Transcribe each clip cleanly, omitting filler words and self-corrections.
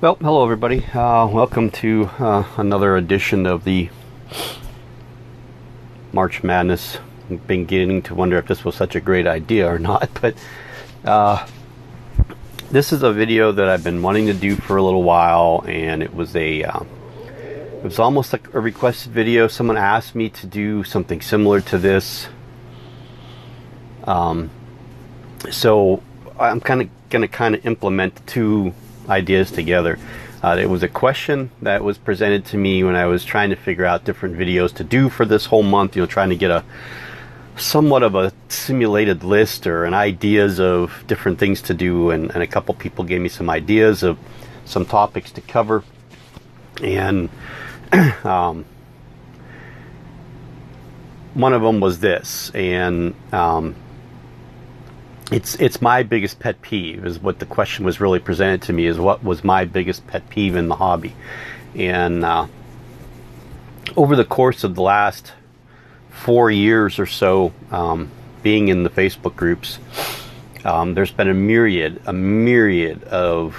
Well, hello everybody. Welcome to another edition of the March Madness. I've been beginning to wonder if this was such a great idea or not, but this is a video that I've been wanting to do for a little while, and it was almost like a requested video. Someone asked me to do something similar to this, so I'm going to implement two ideas together. It was a question that was presented to me when I was trying to figure out different videos to do for this whole month, trying to get a somewhat of a simulated list or an ideas of different things to do, and a couple people gave me some ideas of some topics to cover, and one of them was this, and It's my biggest pet peeve, is what the question was really presented to me, is what was my biggest pet peeve in the hobby. And over the course of the last 4 years or so, being in the Facebook groups, there's been a myriad of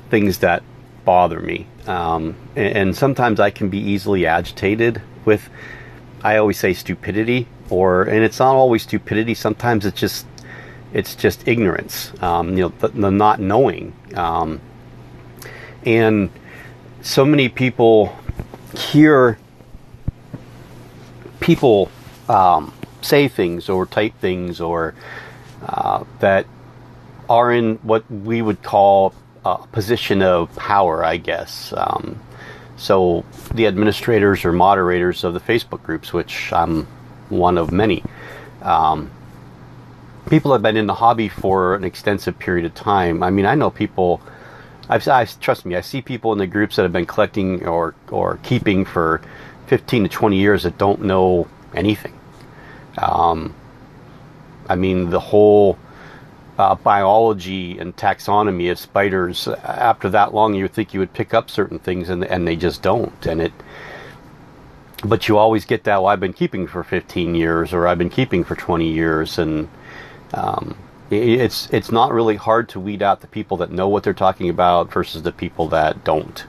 things that bother me. And sometimes I can be easily agitated with, I always say, stupidity, and it's not always stupidity. Sometimes it's just ignorance, the not knowing. And so many people hear people say things or type things or that are in what we would call a position of power, I guess. So the administrators or moderators of the Facebook groups, which I'm one of many, people have been in the hobby for an extensive period of time. I mean, I know people, trust me, I see people in the groups that have been collecting or keeping for 15 to 20 years that don't know anything. I mean, the whole biology and taxonomy of spiders, after that long, you would think you would pick up certain things, and they just don't. But you always get that, well, I've been keeping for 15 years, or I've been keeping for 20 years, and it's not really hard to weed out the people that know what they're talking about versus the people that don't.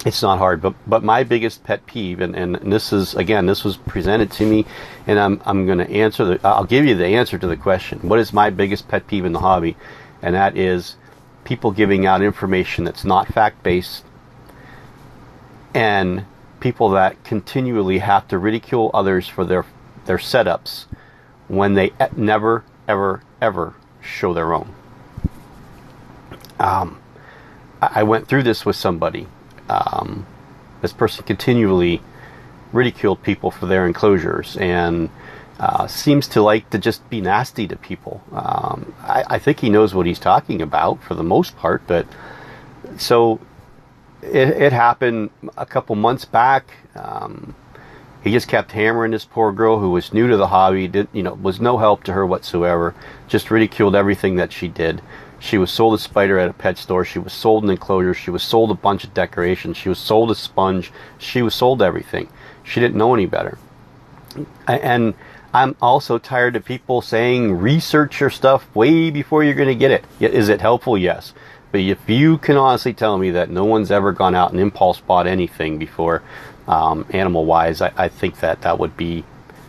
It's not hard, but my biggest pet peeve, and this was presented to me, and I'm going to answer I'll give you the answer to the question. What is my biggest pet peeve in the hobby? And that is people giving out information that's not fact-based, and people that continually have to ridicule others for their setups when they never, ever show their own. I went through this with somebody. This person continually ridiculed people for their enclosures, and seems to like to just be nasty to people. I think he knows what he's talking about for the most part, but so it happened a couple months back. He just kept hammering this poor girl who was new to the hobby, was no help to her whatsoever, just ridiculed everything that she did. She was sold a spider at a pet store. She was sold an enclosure. She was sold a bunch of decorations. She was sold a sponge. She was sold everything. She didn't know any better. And I'm also tired of people saying, research your stuff way before you're going to get it. Is it helpful? Yes. But if you can honestly tell me that no one's ever gone out and impulse bought anything before, animal-wise, I think that would be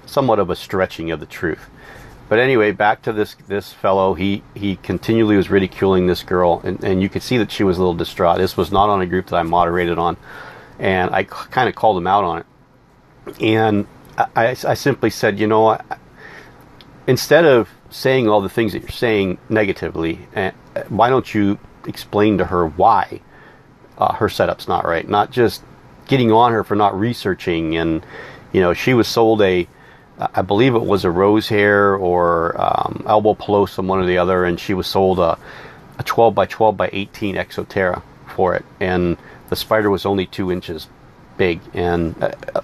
somewhat of a stretching of the truth. But anyway, back to this fellow. He continually was ridiculing this girl, and you could see that she was a little distraught. This was not on a group that I moderated on, and I kind of called him out on it. And I simply said, instead of saying all the things that you're saying negatively, why don't you explain to her why her setup's not right? Not just getting on her for not researching. And she was sold I believe it was a rose hair or elbow pelosum, one or the other, and she was sold a 12 by 12 by 18 Exoterra for it, and the spider was only 2 inches big, and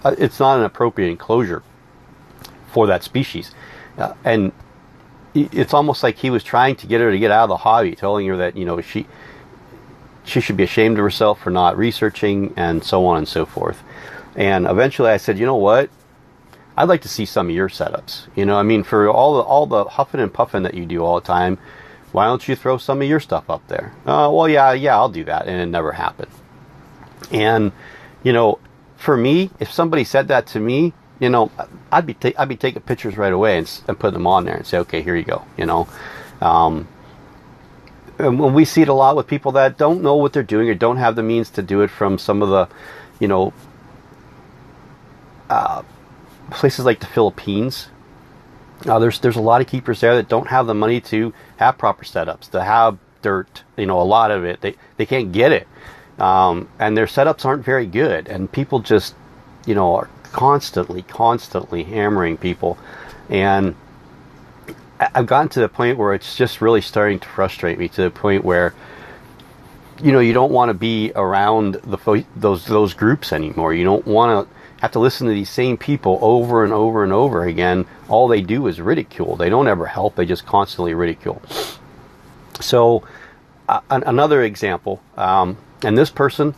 it's not an appropriate enclosure for that species. And it's almost like he was trying to get her to get out of the hobby, telling her that she should be ashamed of herself for not researching, and so on and so forth. And eventually I said, you know what? I'd like to see some of your setups. For all the huffing and puffing that you do all the time, Why don't you throw some of your stuff up there? Well, yeah, I'll do that. And it never happened. And, for me, if somebody said that to me, I'd be taking pictures right away and putting them on there and say, okay, here you go, and when we see it a lot with people that don't know what they're doing or don't have the means to do it, from some of the, places like the Philippines. There's a lot of keepers there that don't have the money to have proper setups, to have dirt, a lot of it. They can't get it. And their setups aren't very good. And people just, are constantly hammering people. And I've gotten to the point where it's just really starting to frustrate me, to the point where, you don't want to be around those groups anymore. You don't want to have to listen to these same people over and over and over again. All they do is ridicule. They don't ever help. They just constantly ridicule. So another example, and this person,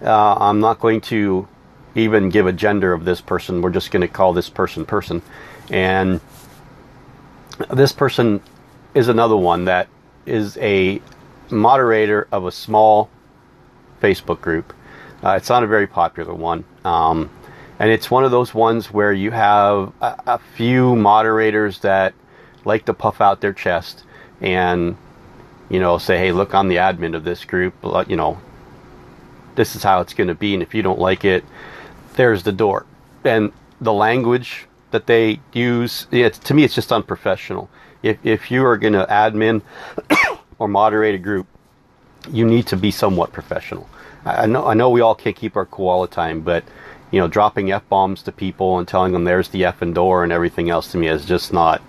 I'm not going to even give a gender of this person. We're just going to call this person. And this person is another one that is a moderator of a small Facebook group. It's not a very popular one. And it's one of those ones where you have a few moderators that like to puff out their chest and, say, hey, look, I'm the admin of this group. This is how it's going to be. And if you don't like it, there's the door. And the language that they use, to me, it's just unprofessional. If you are going to admin or moderate a group, you need to be somewhat professional. I know we all can't keep our cool all the time, but dropping F-bombs to people and telling them there's the effing door and everything else, to me, is just not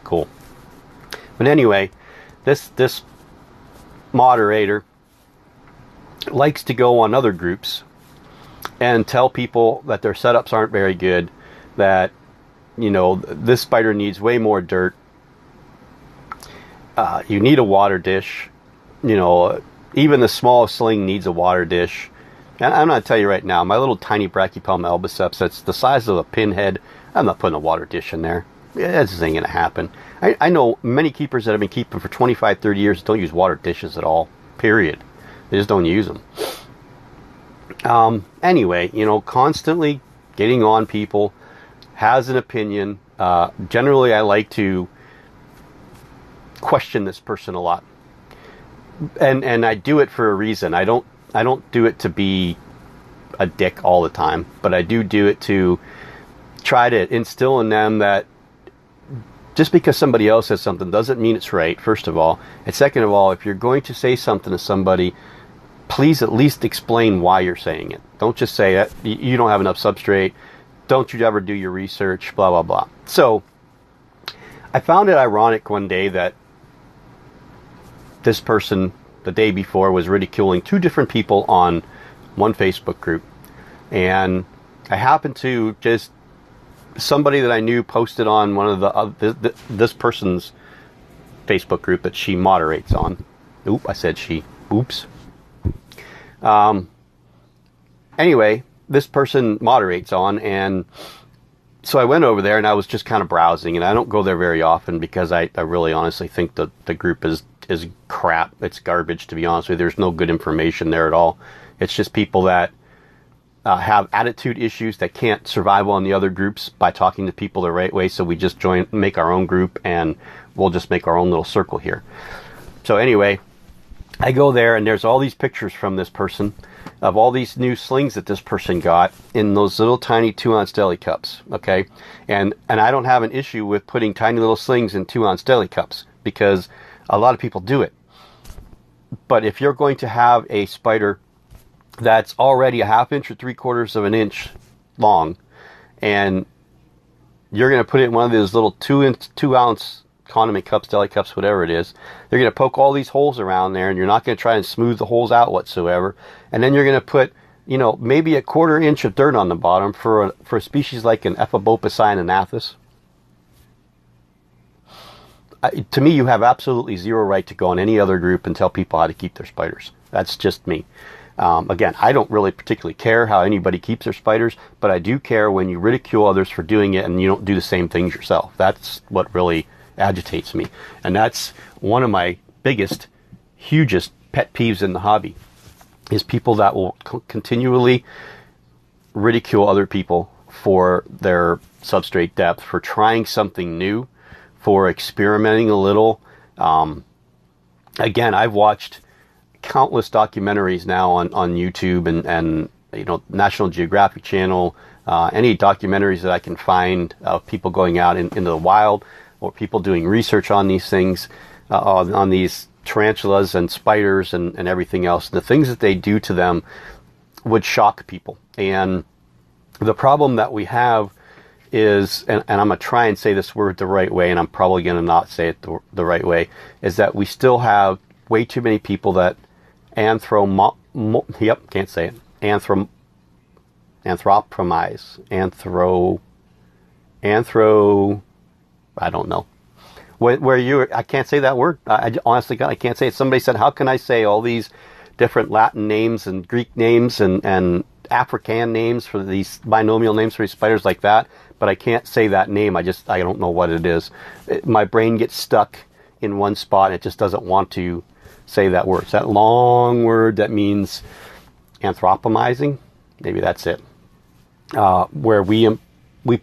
cool. But anyway, this moderator likes to go on other groups and tell people that their setups aren't very good, that this spider needs way more dirt. You need a water dish. Even the smallest sling needs a water dish. And I'm going to tell you right now, my little tiny Brachypelma albiceps that's the size of a pinhead, I'm not putting a water dish in there. That just ain't going to happen. I know many keepers that have been keeping for 25, 30 years don't use water dishes at all. Period. They just don't use them. Anyway, constantly getting on people, has an opinion. Generally, I like to question this person a lot, and I do it for a reason. I don't do it to be a dick all the time, but I do it to try to instill in them that just because somebody else says something doesn't mean it's right, first of all. And second of all, if you're going to say something to somebody, please at least explain why you're saying it. Don't just say it. You don't have enough substrate. Don't you ever do your research, blah, blah, blah. So I found it ironic one day that this person, the day before, was ridiculing two different people on one Facebook group. And I happened to just, somebody that I knew posted on one of this person's Facebook group that she moderates on. Oop, I said she. Oops. Anyway, this person moderates on, and so I went over there and I was just kind of browsing, and I don't go there very often because I really honestly think that the group is crap. It's garbage, to be honest with you. There's no good information there at all. It's just people that have attitude issues that can't survive on the other groups by talking to people the right way, so we just make our own group, and we'll just make our own little circle here. So anyway, I go there, and there's all these pictures from this person of all these new slings that this person got in those little tiny 2-ounce deli cups, okay? And I don't have an issue with putting tiny little slings in 2-ounce deli cups, because a lot of people do it. But if you're going to have a spider that's already a 1/2 inch or 3/4 of an inch long, and you're going to put it in one of those little 2-ounce condiment cups, deli cups, whatever it is, they're going to poke all these holes around there, and you're not going to try and smooth the holes out whatsoever. And then you're going to put, maybe a 1/4 inch of dirt on the bottom for a species like an Ephebopocyon anathis. To me, you have absolutely zero right to go on any other group and tell people how to keep their spiders. That's just me. Again, I don't really particularly care how anybody keeps their spiders, but I do care when you ridicule others for doing it and you don't do the same things yourself. That's what really agitates me. And that's one of my biggest, hugest pet peeves in the hobby is people that will continually ridicule other people for their substrate depth, for trying something new, for experimenting a little. Again, I've watched countless documentaries now on YouTube and National Geographic Channel, any documentaries that I can find of people going out into the wild, or people doing research on these things, on these tarantulas and spiders and everything else. The things that they do to them would shock people. And the problem that we have is, and I'm going to try and say this word the right way, and I'm probably going to not say it the right way, is that we still have way too many people that anthropomize, I don't know. I can't say that word. I honestly, God, I can't say it. Somebody said, how can I say all these different Latin names and Greek names and African names for these binomial names for these spiders like that, but I can't say that name. I don't know what it is. My brain gets stuck in one spot. It just doesn't want to say that word. It's that long word that means anthropomizing. Maybe that's it. Where we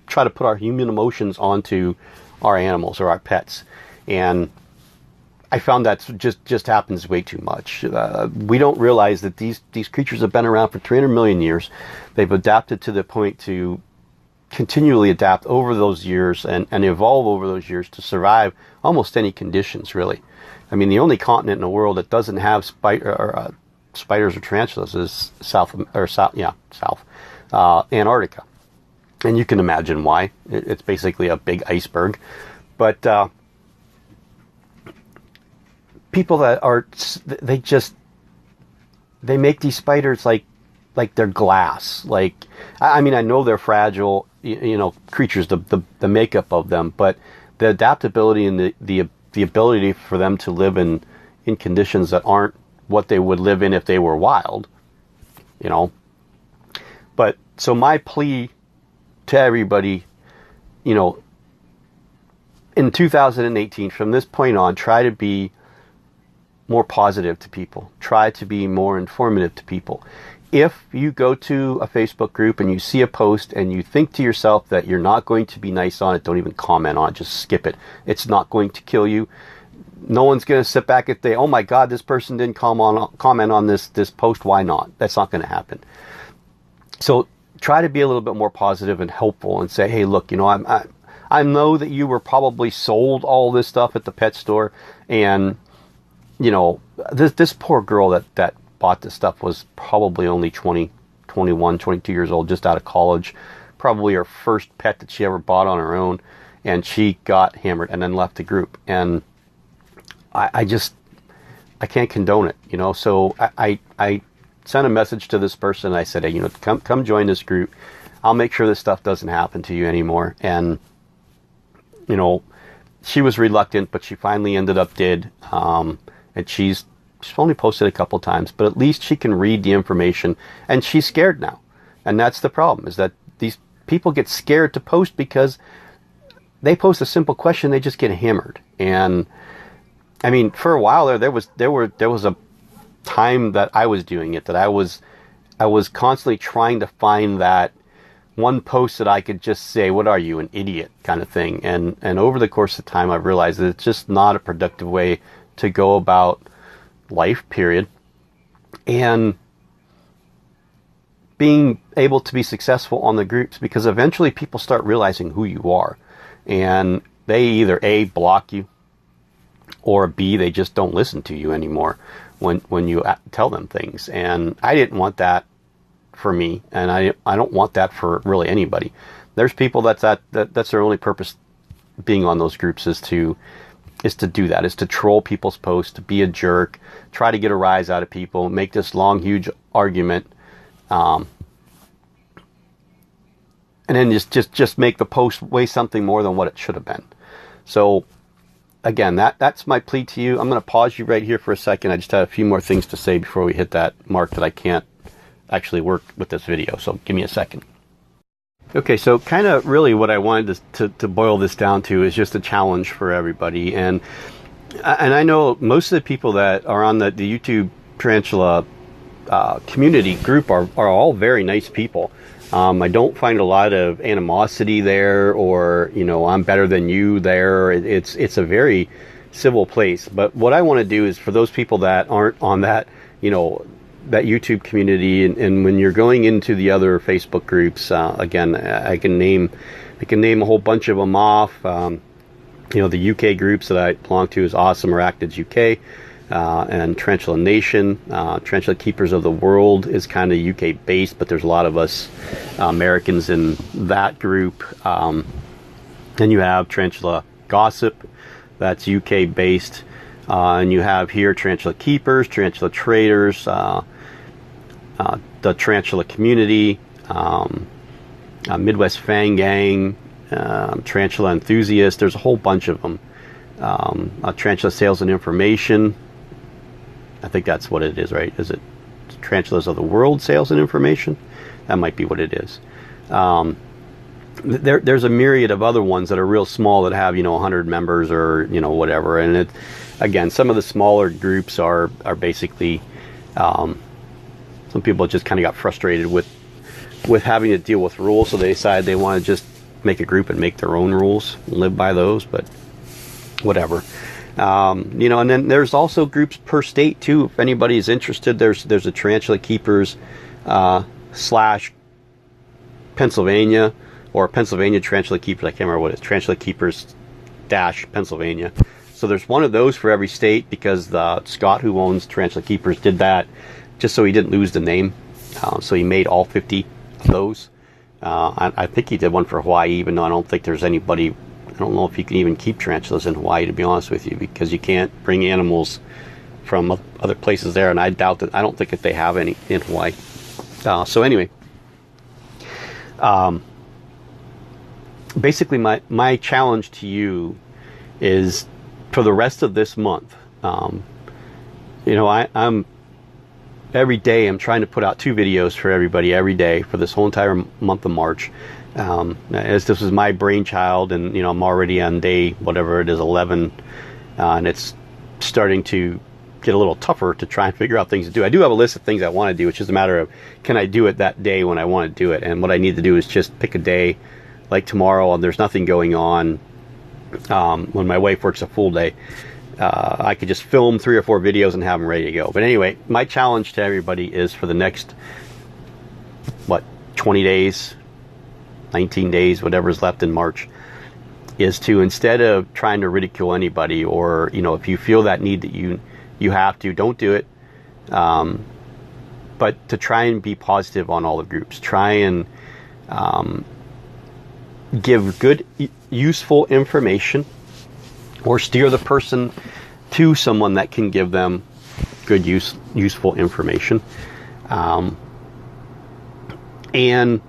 try to put our human emotions onto our animals or our pets, and I found that just happens way too much. We don't realize that these creatures have been around for 300 million years. They've adapted to the point to continually adapt over those years and evolve over those years to survive almost any conditions, really. I mean, the only continent in the world that doesn't have spiders or tarantulas is South Antarctica. And you can imagine why. It's basically a big iceberg. But people that are, they make these spiders like they're glass. Like, I mean, I know they're fragile, creatures, the makeup of them, but the adaptability and the ability for them to live in conditions that aren't what they would live in if they were wild, But so my plea to everybody, in 2018, from this point on, try to be more positive to people. Try to be more informative to people. If you go to a Facebook group and you see a post and you think to yourself that you're not going to be nice on it, don't even comment on it. Just skip it. It's not going to kill you. No one's going to sit back and say, oh my God, this person didn't comment on this post. Why not? That's not going to happen. So try to be a little bit more positive and helpful and say, hey, look, I know that you were probably sold all this stuff at the pet store, and this poor girl that bought this stuff was probably only 20, 21, 22 years old, just out of college, probably her first pet that she ever bought on her own, and she got hammered and then left the group. And I can't condone it, so I sent a message to this person. I said, hey, come join this group. I'll make sure this stuff doesn't happen to you anymore. And she was reluctant, but she finally ended up did. And she's only posted a couple times, but at least she can read the information, and she's scared now. And that's the problem, is that these people get scared to post because they post a simple question, they just get hammered. And I mean, for a while there was a time that I was doing it, that I was constantly trying to find that one post that I could just say, what are you, an idiot, kind of thing. And over the course of time, I've realized that it's just not a productive way to go about life, period. And being able to be successful on the groups, because eventually people start realizing who you are, and they either A, block you, or B, they just don't listen to you anymore when you tell them things. And I didn't want that for me, and I don't want that for really anybody. There's people that's their only purpose being on those groups is to do that, is to troll people's posts, to be a jerk, try to get a rise out of people, make this long, huge argument, and then just make the post weigh something more than what it should have been. So again, that's my plea to you. I'm going to pause you right here for a second. I just have a few more things to say before we hit that mark that I can't actually work with this video. So give me a second. Okay, so kind of really what I wanted to boil this down to is just a challenge for everybody. And And I know most of the people that are on the YouTube Tarantula community group are all very nice people. I don't find a lot of animosity there, or I'm better than you there. It's a very civil place. But what I want to do is for those people that aren't on that that YouTube community, and when you're going into the other Facebook groups, again, I can name a whole bunch of them off. The UK groups that I belong to is Awesome Arachnids UK, and Tarantula Nation. Tarantula Keepers of the World is kind of UK based, but there's a lot of us Americans in that group. Then you have Tarantula Gossip, that's UK based. And you have here Tarantula Keepers, Tarantula Traders, the Tarantula Community, Midwest Fang Gang, Tarantula Enthusiast. There's a whole bunch of them. Tarantula Sales and Information. I think that's what it is, right? Is it Tarantulas of the World Sales and Information? That might be what it is. There's a myriad of other ones that are real small that have 100 members or whatever. And again, some of the smaller groups are basically some people just kind of got frustrated with having to deal with rules, so they decide they want to just make a group and make their own rules and live by those. But whatever. And then there's also groups per state too. If anybody is interested, there's a Tarantula Keepers / Pennsylvania, or Pennsylvania Tarantula Keepers. I can't remember what it is. Tarantula Keepers - Pennsylvania. So there's one of those for every state, because Scott, who owns Tarantula Keepers, did that just so he didn't lose the name. So he made all 50 of those. I think he did one for Hawaii, even though I don't think there's anybody. I don't know if you can even keep tarantulas in Hawaii, to be honest with you, because you can't bring animals from other places there, and I doubt that. I don't think that they have any in Hawaii. So anyway, basically my challenge to you is for the rest of this month. I'm every day I'm trying to put out 2 videos for everybody every day for this whole entire month of March. As this was my brainchild, and I'm already on day whatever it is, 11, and it's starting to get a little tougher to try and figure out things to do. I do have a list of things I want to do. It's just a matter of, can I do it that day when I want to do it? And what I need to do is just pick a day, like tomorrow, and there's nothing going on. When my wife works a full day, I could just film 3 or 4 videos and have them ready to go. But anyway, my challenge to everybody is for the next 20 days, 19 days, whatever's left in March, is to, instead of trying to ridicule anybody, or if you feel that need that you have to, don't do it, but to try and be positive on all the groups. Try and give good, useful information, or steer the person to someone that can give them good, useful information, and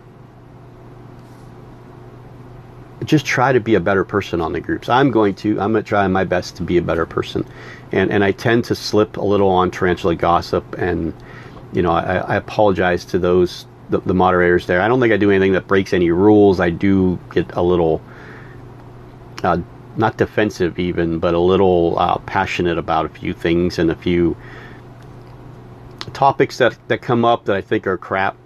just try to be a better person on the groups. I'm going to try my best to be a better person, and I tend to slip a little on Tarantula Gossip, and I apologize to those the moderators there. I don't think I do anything that breaks any rules. I do get a little not defensive even, but a little passionate about a few things, and a few topics that come up that I think are crap.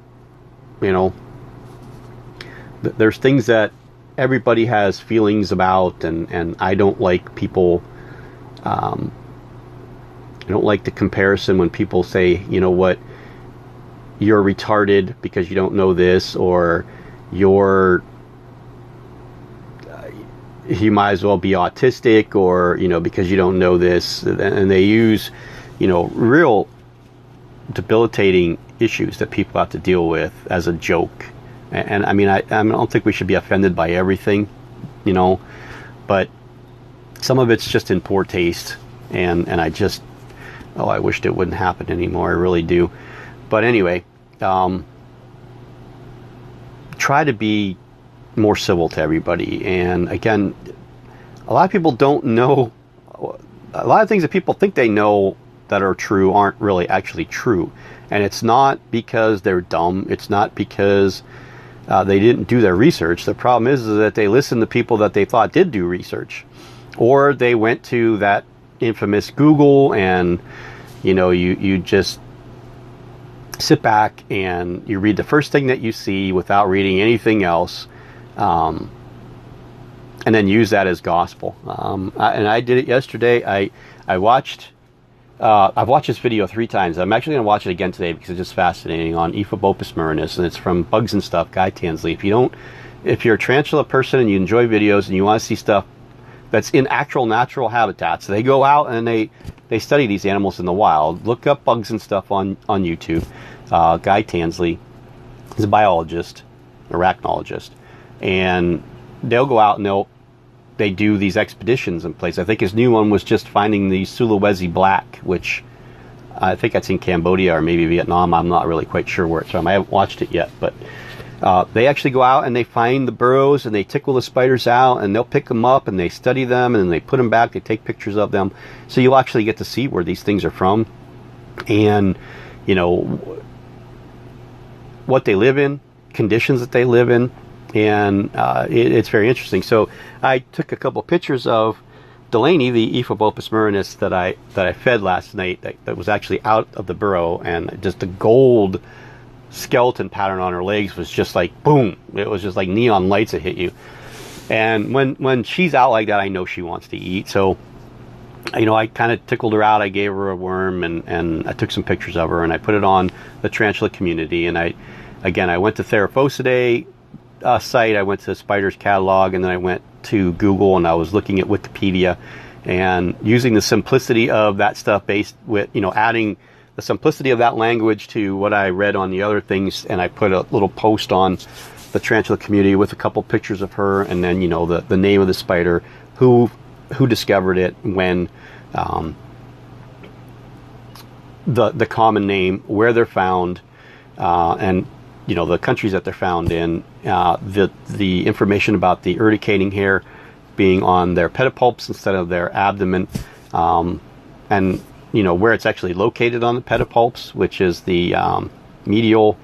There's things that everybody has feelings about, and I don't like people, I don't like the comparison when people say, you're retarded because you don't know this, or you might as well be autistic, or because you don't know this, and they use real debilitating issues that people have to deal with as a joke. And I mean, I don't think we should be offended by everything, but some of it's just in poor taste, and I just, I wished it wouldn't happen anymore. I really do. But anyway, try to be more civil to everybody. And again, a lot of people don't know, a lot of things that people think they know that are true aren't really actually true. And it's not because they're dumb. It's not because they didn't do their research. The problem is that they listened to people that they thought did do research, or they went to that infamous Google, and you just sit back and you read the first thing that you see without reading anything else, and then use that as gospel. And I did it yesterday. I've watched this video 3 times. I'm actually going to watch it again today because it's just fascinating, on Ephebopus murinus, and it's from Bugs and Stuff, Guy Tansley. If you're a tarantula person and you enjoy videos and you want to see stuff that's in actual natural habitats, they go out and they study these animals in the wild. Look up Bugs and Stuff on YouTube. Guy Tansley is a biologist, arachnologist, and they'll go out and they do these expeditions in place. I think his new one was just finding the Sulawesi black, which I think that's in Cambodia or maybe Vietnam. I'm not really quite sure where it's from. I haven't watched it yet, but they actually go out and they find the burrows and they tickle the spiders out, and they'll pick them up and they study them and then they put them back. They take pictures of them, so you'll actually get to see where these things are from, and what they live in, conditions that they live in, and it's very interesting. So I took a couple pictures of Delaney, the Ephebopus murinus that I fed last night, that was actually out of the burrow, and just the gold skeleton pattern on her legs was just like boom. It was just like neon lights that hit you. And when she's out like that, I know she wants to eat. So I kind of tickled her out. I gave her a worm, and I took some pictures of her, and I put it on the tarantula community. And I went to Theraphosidae site, I went to the Spiders catalog, and then I went to Google and I was looking at Wikipedia, and using the simplicity of that stuff, based with adding the simplicity of that language to what I read on the other things, and I put a little post on the tarantula community with a couple pictures of her, and then the name of the spider, who discovered it, when, the common name, where they're found, and the countries that they're found in, the information about the urticating hair being on their pedipalps instead of their abdomen, and where it's actually located on the pedipalps, which is the medial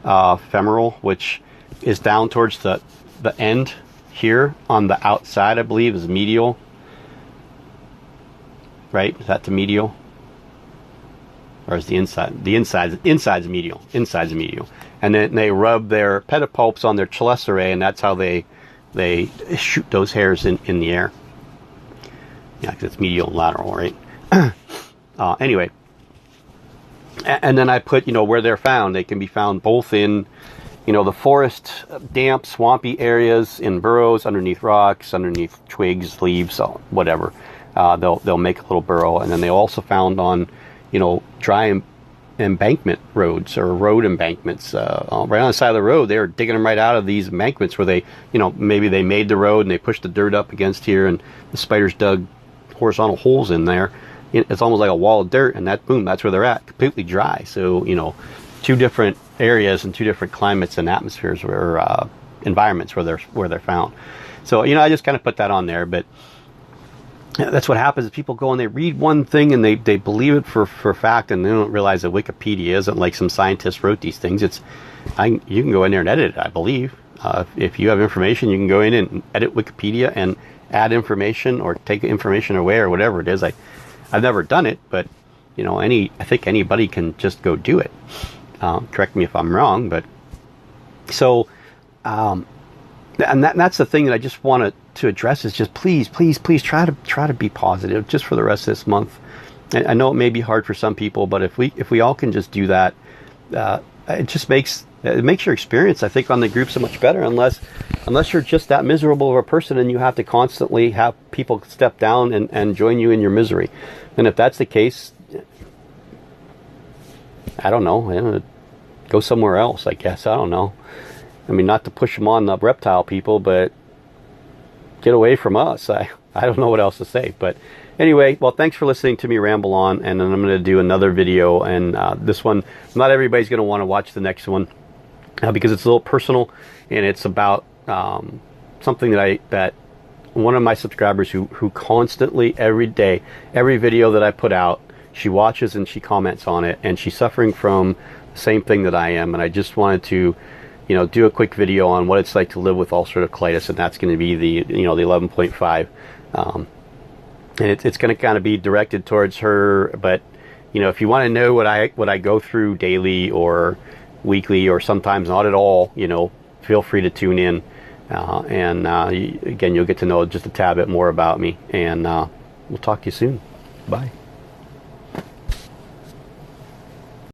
femoral, which is down towards the end here on the outside, I believe, is medial. Right? Is that the medial? Or is the inside? The inside's medial. Inside's medial. And then they rub their pedipalps on their chelicerae, and that's how they shoot those hairs in the air. Yeah, because it's medial and lateral, right? Anyway, and then I put, where they're found. They can be found both in, the forest, damp, swampy areas, in burrows, underneath rocks, underneath twigs, leaves, whatever. They'll make a little burrow, and then they're also found on, dry embankment roads, or road embankments. Right on the side of the road, they're digging them right out of these embankments where they, maybe they made the road and they pushed the dirt up against here, and the spiders dug horizontal holes in there. It's almost like a wall of dirt, and that's where they're at, completely dry. So, 2 different areas and 2 different climates and atmospheres, or environments where they're found. So, I just kind of put that on there, but that's what happens. Is people go and they read one thing and they believe it for fact, and they don't realize that Wikipedia isn't like some scientist wrote these things. You can go in there and edit it, I believe. If you have information, you can go in and edit Wikipedia and add information or take information away or whatever it is. I've never done it, but I think anybody can just go do it. Correct me if I'm wrong, but so and that's the thing that I just want to address, is just please try to be positive just for the rest of this month. And I know it may be hard for some people, but if we all can just do that, it makes your experience, I think, on the group so much better. Unless you're just that miserable of a person and you have to constantly have people step down and join you in your misery. And if that's the case, I don't know, go somewhere else, I guess. I don't know. I mean, not to push them on the reptile people, but get away from us. I don't know what else to say. But anyway, well, thanks for listening to me ramble on, and then I'm going to do another video, and this one, not everybody's going to want to watch the next one, because it's a little personal, and it's about something that one of my subscribers who constantly, every day, every video that I put out, she watches and she comments on it, and she's suffering from the same thing that I am. And I just wanted to do a quick video on what it's like to live with ulcerative colitis, and that's going to be the 11.5. and it's going to kind of be directed towards her. But you know, if you want to know what I go through daily or weekly or sometimes not at all, you know, feel free to tune in. Again, you'll get to know just a tad bit more about me, and we'll talk to you soon. Bye.